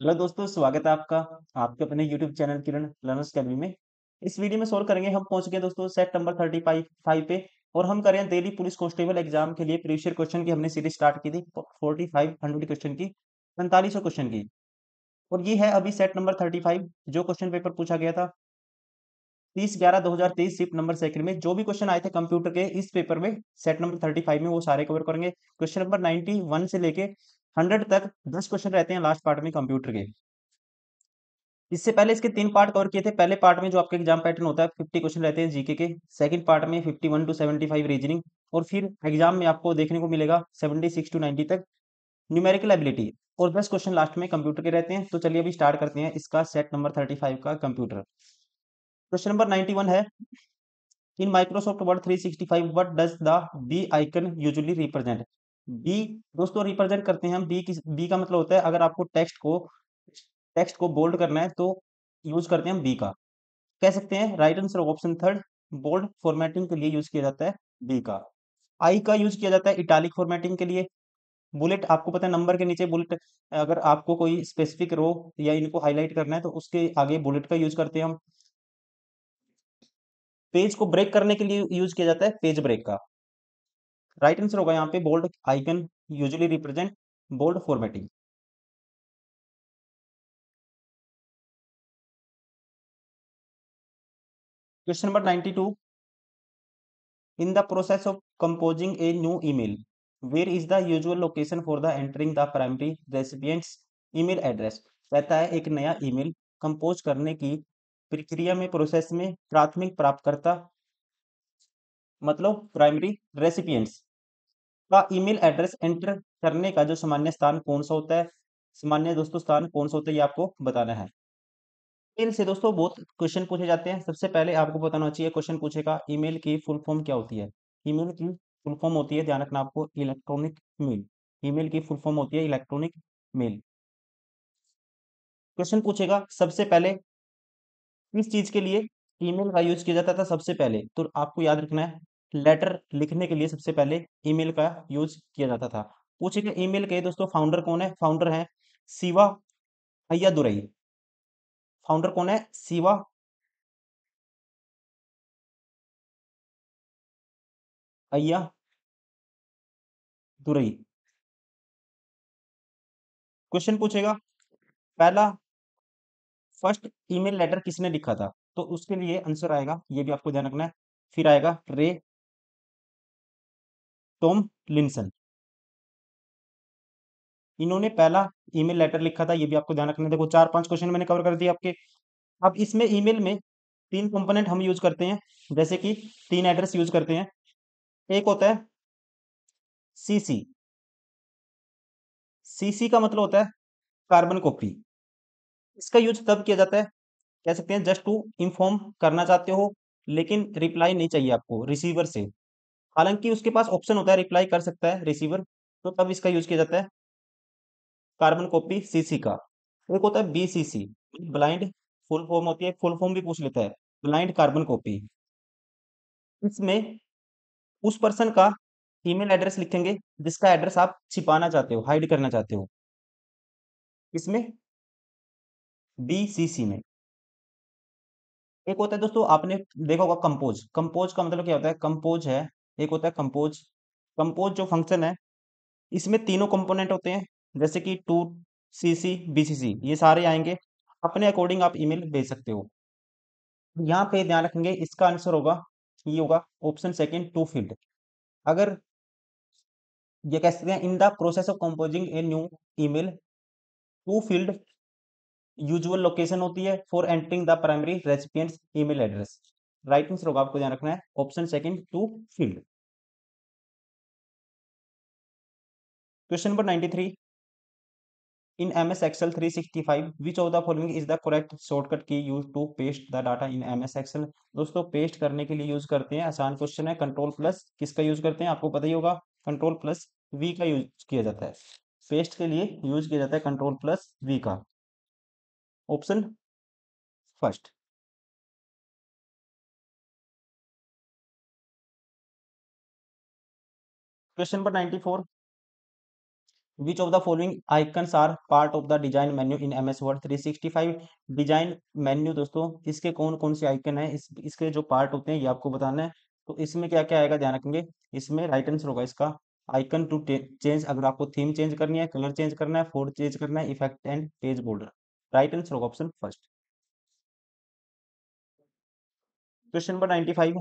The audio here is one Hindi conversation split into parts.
हेलो दोस्तों, स्वागत है आपका आपके अपने यूट्यूब चैनल किरण लर्नर्स अकेडमी में। इस वीडियो में सोल्व करेंगे। हम पहुंच गए दोस्तों सेट नंबर 35 पे। और हम कर रहे हैं दिल्ली पुलिस कांस्टेबल एग्जाम के लिए प्रीवियस क्वेश्चन की हमने सीरीज स्टार्ट की थी 4500 क्वेश्चन की, 4500 क्वेश्चन की। और ये है अभी सेट नंबर 35। जो क्वेश्चन पेपर पूछा गया था 30/11/2023 शिफ्ट नंबर सेकंड में, जो भी क्वेश्चन आए थे कंप्यूटर के इस पेपर में सेट नंबर 35 में, वो सारे कवर करेंगे। क्वेश्चन नंबर 91 से लेके 100 तक 10 क्वेश्चन रहते हैं लास्ट पार्ट में कंप्यूटर के। इससे पहले इसके 3 पार्ट कवर किए थे। पहले पार्ट में जो आपका एग्जाम पैटर्न होता है 50 क्वेश्चन रहते हैं जीके के। सेकंड पार्ट में 51 टू 75 रीजनिंग। और फिर एग्जाम में आपको देखने को मिलेगा 76 टू 90 तक न्यूमेरिकल एबिलिटी। और 10 क्वेश्चन लास्ट में कंप्यूटर के रहते हैं। तो चलिए अभी स्टार्ट करते हैं इसका सेट नंबर 35 का कंप्यूटर। क्वेश्चन नंबर 91 है, in Microsoft Word 365 what does the B icon usually represent. B दोस्तों रिप्रेजेंट करते हैं हम बी की। बी का मतलब होता है अगर आपको टेक्स्ट को बोल्ड करना है तो यूज करते हैं हम बी का। कह सकते हैं right answer option third, bold formatting के लिए यूज किया जाता है बी का। आई का यूज किया जाता है इटालिक फॉर्मेटिंग के लिए। बुलेट आपको पता है नंबर के नीचे बुलेट, अगर आपको कोई स्पेसिफिक रो या इनको हाईलाइट करना है तो उसके आगे बुलेट का यूज करते हैं हम। पेज को ब्रेक करने के लिए यूज किया जाता है पेज ब्रेक का। राइट आंसर होगा यहाँ पे bold icon usually represent bold formatting. Question number 92, in the process of composing a new email, where is the usual location for the entering the primary recipient's email address। कहता है एक नया ईमेल कंपोज करने की प्रक्रिया में, प्रोसेस में प्राथमिक प्राप्तकर्ता मतलब प्राइमरी रेसिपिएंट्स का ईमेल एड्रेस एंटर करने का जो सामान्य स्थान कौन सा होता है। सामान्य दोस्तों स्थान कौन सा होता है ये आपको बताना है। ईमेल से दोस्तों बहुत क्वेश्चन पूछे जाते हैं। सबसे पहले आपको बताना चाहिए क्वेश्चन पूछेगा ईमेल की फुल फॉर्म क्या होती है। ईमेल की फुल फॉर्म होती है, ध्यान रखना आपको, इलेक्ट्रॉनिक मेल। ईमेल की फुल फॉर्म होती है इलेक्ट्रॉनिक मेल। क्वेश्चन पूछेगा सबसे पहले किस चीज के लिए ईमेल का यूज किया जाता था। सबसे पहले तो आपको याद रखना है लेटर लिखने के लिए सबसे पहले ईमेल का यूज किया जाता था। पूछेगा ईमेल के दोस्तों फाउंडर कौन है। फाउंडर है शिवा अय्यादुरई। फाउंडर कौन है, शिवा अय्यादुरई। क्वेश्चन पूछेगा पहला फर्स्ट ईमेल लेटर किसने लिखा था, तो उसके लिए आंसर आएगा, ये भी आपको ध्यान रखना है, फिर आएगा रे टॉम लिंसन। इन्होंने पहला ईमेल लेटर लिखा था, ये भी आपको ध्यान रखना है। देखो 4-5 क्वेश्चन मैंने कवर कर दिए आपके। अब इसमें ईमेल में 3 कंपोनेंट हम यूज करते हैं, जैसे कि 3 एड्रेस यूज करते हैं। एक होता है सीसी। सीसी का मतलब होता है कार्बन कॉपी। इसका यूज तब किया जाता है, कह सकते हैं जस्ट टू इन्फॉर्म करना चाहते हो लेकिन रिप्लाई नहीं चाहिए आपको रिसीवर से। हालांकि उसके पास ऑप्शन होता है रिप्लाई कर सकता है रिसीवर, तो तब इसका यूज किया जाता है कार्बन कॉपी सीसी का। एक होता है बीसीसी, ब्लाइंड फुल फॉर्म होती है, फुल फॉर्म भी पूछ लेता है, ब्लाइंड कार्बन कॉपी। इसमें उस पर्सन का ईमेल एड्रेस लिखेंगे जिसका एड्रेस आप छिपाना चाहते हो, हाइड करना चाहते हो, इसमें बीसीसी में। एक होता है दोस्तों आपने देखा होगा कंपोज। कंपोज का मतलब क्या होता है, कंपोज है, एक होता है कंपोज। कंपोज जो फंक्शन है इसमें तीनों कंपोनेंट होते हैं, जैसे कि टू सीसी बीसीसी ये सारे आएंगे। अपने अकॉर्डिंग आप ईमेल भेज सकते हो। यहाँ पे ध्यान रखेंगे इसका आंसर होगा, ये होगा ऑप्शन सेकंड टू फील्ड। अगर ये कह सकते हैं in the process of composing a new email, to field usual location होती है for entering the primary recipients email address. Right answer होगा, आपको ध्यान रखना है, option second to field. Question number 93, in MS Excel 365 which of the following is the correct shortcut key used to paste the data in MS Excel। दोस्तों पेस्ट करने के लिए यूज करते हैं, आसान क्वेश्चन है, कंट्रोल प्लस किसका यूज करते हैं आपको पता ही होगा, कंट्रोल प्लस वी का यूज किया जाता है। पेस्ट के लिए यूज किया जाता है कंट्रोल प्लस वी का, option first. Question number 94, which of the following icons are part of the design menu in M S Word 365? Design menu दोस्तों, इसके कौन कौन से आइकन है, इसके जो पार्ट होते हैं ये आपको बताना है। तो इसमें क्या क्या आएगा ध्यान रखेंगे। इसमें राइट आंसर होगा इसका आइकन टू चेंज, अगर आपको थीम चेंज करनी है, कलर चेंज करना है, फोल्ड चेंज करना है, effect and page border. Right answer होगा option first. Question number 95,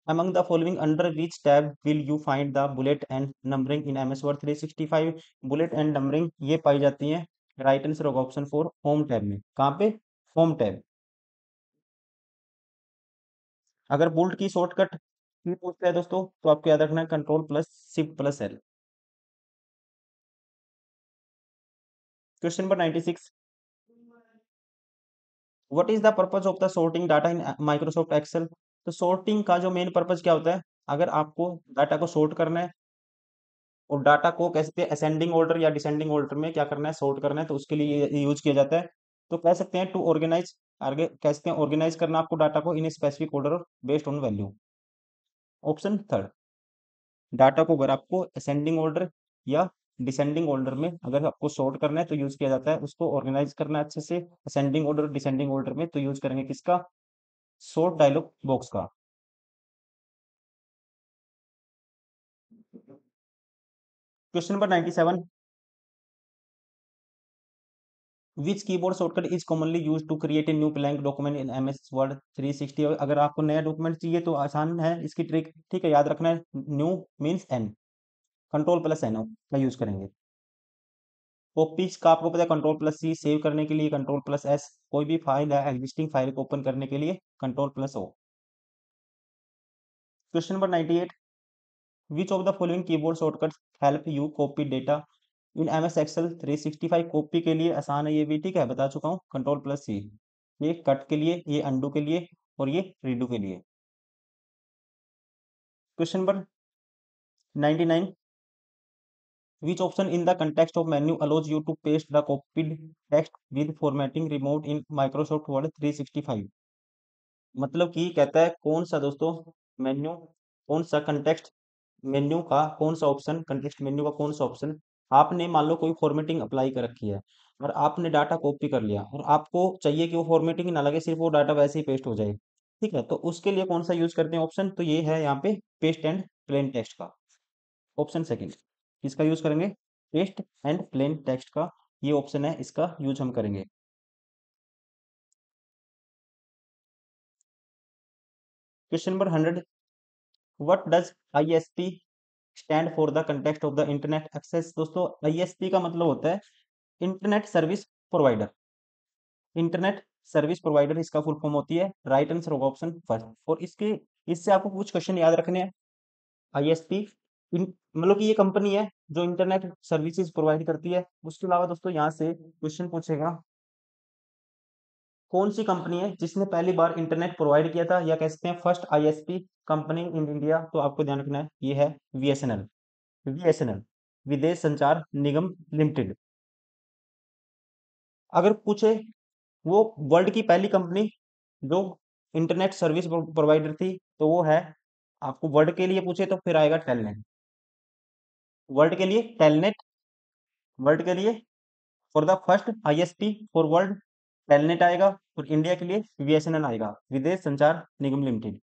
among the following under which tab will you find the bullet and numbering in MS Word 365? Bullet and numbering ये पाई जाती है, राइट आंसर होगा ऑप्शन फोर होम टैब में। कहाँ पे? Home tab. अगर बुलेट की शॉर्टकट की पूछता है दोस्तों तो आपको याद रखना है control plus shift plus L. Question number 96, what is the purpose of the sorting data in Microsoft Excel? तो सॉर्टिंग का जो मेन पर्पज क्या होता है, अगर आपको डाटा को सॉर्ट करना है और डाटा को कैसे असेंडिंग ऑर्डर या डिसेंडिंग ऑर्डर में क्या करना है, सॉर्ट करना है, तो उसके लिए ये यूज किया जाता है। तो कह सकते हैं टू ऑर्गेनाइज, आगे कह सकते हैं ऑर्गेनाइज करना आपको डाटा को in specific order based on value. Option third, data को अगर आपको असेंडिंग ऑर्डर या डिसेंडिंग ऑर्डर में अगर आपको सॉर्ट करना है तो यूज किया जाता है, उसको ऑर्गेनाइज करना है अच्छे से असेंडिंग ऑर्डर डिसेंडिंग ऑर्डर में, तो यूज करेंगे किसका? सॉर्ट डायलॉग बॉक्स का। Question number 97, which keyboard shortcut is commonly use to create a new blank document in M S Word 360? अगर आपको नया डॉक्यूमेंट चाहिए तो आसान है इसकी ट्रिक, ठीक है, याद रखना है new means N, control plus N का यूज करेंगे। कॉपीज का आपको पता है कंट्रोल प्लस सी, सेव करने के लिए कंट्रोल प्लस एस, कोई भी फाइल है एग्जिस्टिंग फाइल को ओपन करने के लिए control plus O. Question number 98, which of the following keyboard shortcut help you copy data in M S Excel 365? Copy के लिए आसान है ये भी, ठीक है, बता चुका हूँ कंट्रोल प्लस सी। ये कट के लिए, ये अंडू के लिए, और ये रीडू के लिए। Question number 99, which option in the context of menu allows you to paste the copied text with formatting removed in Microsoft Word 365? मतलब कि कहता है कौन सा दोस्तों मेन्यू, कौन सा कंटेक्स्ट मेन्यू का कौन सा ऑप्शन, कंटेक्स्ट मेन्यू का कौन सा ऑप्शन, आपने मान लो कोई फॉर्मेटिंग अप्लाई कर रखी है और आपने डाटा कॉपी कर लिया और आपको चाहिए कि वो फॉर्मेटिंग ना लगे, सिर्फ वो डाटा वैसे ही पेस्ट हो जाए, ठीक है, तो उसके लिए कौन सा यूज करते हैं ऑप्शन? तो ये है यहाँ पे पेस्ट एंड प्लेन टेक्स्ट का, ऑप्शन सेकंड। किसका यूज करेंगे? पेस्ट एंड प्लेन टेक्स्ट का, ये ऑप्शन है, इसका यूज हम करेंगे। Question number 100, what does ISP stand for the context of the internet access? दोस्तों आईएसपी का मतलब होता है internet service provider, internet service provider इसका फुल फॉर्म होती है, राइट आंसर होगा ऑप्शन फर्स्ट। और इसके इससे आपको कुछ क्वेश्चन याद रखने हैं। आईएसपी मतलब कि ये कंपनी है जो इंटरनेट सर्विसेज प्रोवाइड करती है। उसके अलावा दोस्तों यहाँ से क्वेश्चन पूछेगा कौन सी कंपनी है जिसने पहली बार इंटरनेट प्रोवाइड किया था, या कह सकते हैं first ISP company in India, तो आपको ध्यान रखना है ये है बीएसएनएल। बीएसएनएल, विदेश संचार निगम लिमिटेड। अगर पूछे वो वर्ल्ड की पहली कंपनी जो इंटरनेट सर्विस प्रोवाइडर थी, तो वो है, आपको वर्ल्ड के लिए पूछे तो फिर आएगा टेलनेट। वर्ल्ड के लिए टेलनेट, वर्ल्ड के लिए for the first ISP for world telnet आएगा, और इंडिया के लिए बीएसएनएल आएगा, विदेश संचार निगम लिमिटेड।